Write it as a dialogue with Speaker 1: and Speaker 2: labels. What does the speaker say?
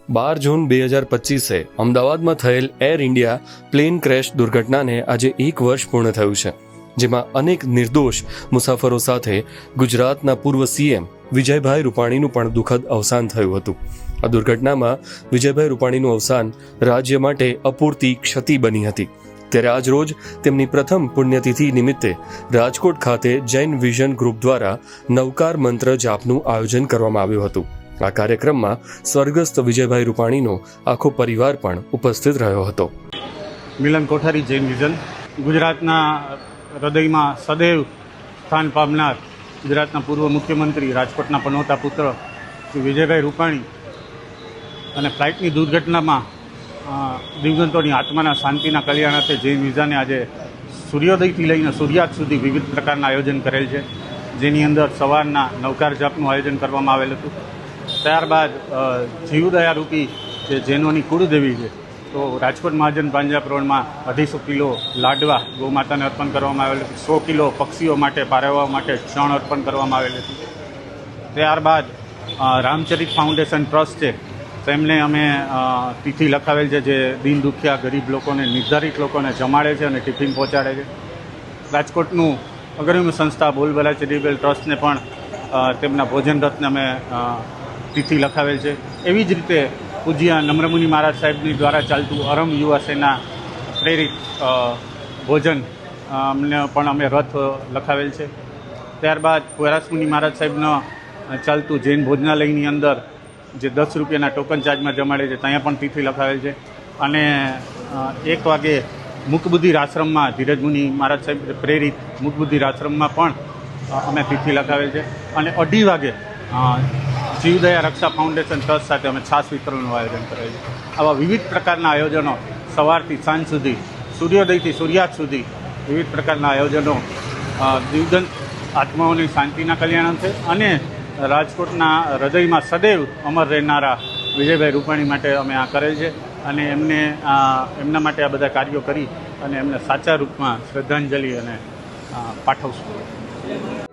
Speaker 1: 12 જૂન 2025 અમદાવાદમાં થયેલ air India plane crash દુર્ઘટનાને આજે 1 વર્ષ પૂર્ણ થયું છે, જેમાં અનેક નિર્દોષ મુસાફરો સાથે ગુજરાતના પૂર્વ સીએમ વિજયભાઈ રૂપાણીનું પણ દુઃખદ અવસાન થયું હતું. આ દુર્ઘટનામાં વિજયભાઈ રૂપાણીનું અવસાન રાજ્ય માટે અપૂરતી ક્ષતિ બની હતી. ત્યારે આજ રોજ તેમની પ્રથમ પુણ્યતિથિ નિમિત્તે રાજકોટ ખાતે જૈન વિઝન ગ્રુપ દ્વારા નવકાર મંત્ર જાપનું આયોજન કરવામાં આવ્યું હતું. આ કાર્યક્રમમાં સ્વર્ગસ્થ વિજયભાઈ રૂપાણીનો આખો પરિવાર પણ ઉપસ્થિત રહ્યો હતો.
Speaker 2: મિલન કોઠારી જૈન વિઝન ગુજરાતના હૃદયમાં સદૈવ સ્થાન પામનાર ગુજરાતના પૂર્વ મુખ્યમંત્રી, રાજકોટના પનોતા પુત્ર શ્રી વિજયભાઈ રૂપાણી અને ફ્લાઇટની દુર્ઘટનામાં દિવગંતોની આત્માના શાંતિના કલ્યાણાર્થે જૈન વિઝને આજે સૂર્યોદયથી લઈને સૂર્યાસ્ત સુધી વિવિધ પ્રકારના આયોજન કરેલ છે, જેની અંદર સવારના નવકાર જાપનું આયોજન કરવામાં આવેલ હતું. ત્યારબાદ જીવદયારૂપી જે જૈનોની કુળદેવી છે, તો રાજકોટ મહાજન પાંજરાપ રોડમાં 250 કિલો લાડવા ગૌમાતાને અર્પણ કરવામાં આવેલ હતું. 100 કિલો પક્ષીઓ માટે, પારેવાઓ માટે ચણ અર્પણ કરવામાં આવેલ હતું. ત્યારબાદ રામચરિત ફાઉન્ડેશન ટ્રસ્ટ છે, તેમને અમે તિથિ લખાવેલ છે, જે દીન દુખિયા ગરીબ લોકોને, નિર્ધારિત લોકોને જમાડે છે અને ટિફિન પહોંચાડે છે. રાજકોટનું અગ્રણી સંસ્થા બોલબાલા ચેરિટેબલ ટ્રસ્ટને પણ તેમના ભોજન રથને અમે તિથિ લખાવેલ છે. એવી જ રીતે પૂજ્ય નમ્રમુનિ મહારાજ સાહેબની દ્વારા ચાલતું અરમ યુવા સેના પ્રેરિત ભોજન અમને પણ અમે રથ લખાવેલ છે. ત્યારબાદ પરાસમુનિ મહારાજ સાહેબનો ચાલતું જૈન ભોજનાલયની અંદર જે 10 રૂપિયાના ટોકન ચાર્જમાં જમાડે છે, ત્યાં પણ તિથિ લખાવેલ છે. અને 1 વાગે મુકબુદ્ધિર આશ્રમમાં ધીરજમુનિ મહારાજ સાહેબ પ્રેરિત મુકબુદ્ધિર આશ્રમમાં પણ અમે તિથિ લખાવેલ છે. અને 2:30 વાગે જીવદયા રક્ષા ફાઉન્ડેશન ટ્રસ્ટ સાથે અમે છાશ વિતરણનું આયોજન કરેલ છે. આવા વિવિધ પ્રકારના આયોજનો સવારથી સાંજ સુધી, સૂર્યોદયથી સૂર્યાસ્ત સુધી વિવિધ પ્રકારના આયોજનો દિવગંત આત્માઓની શાંતિના કલ્યાણ છે અને રાજકોટના હૃદયમાં સદૈવ અમર રહેનારા વિજયભાઈ રૂપાણી માટે અમે આ કરેલ છે. અને એમના માટે આ બધા કાર્યો કરી અને એમને સાચા રૂપમાં શ્રદ્ધાંજલિ અને પાઠવશું.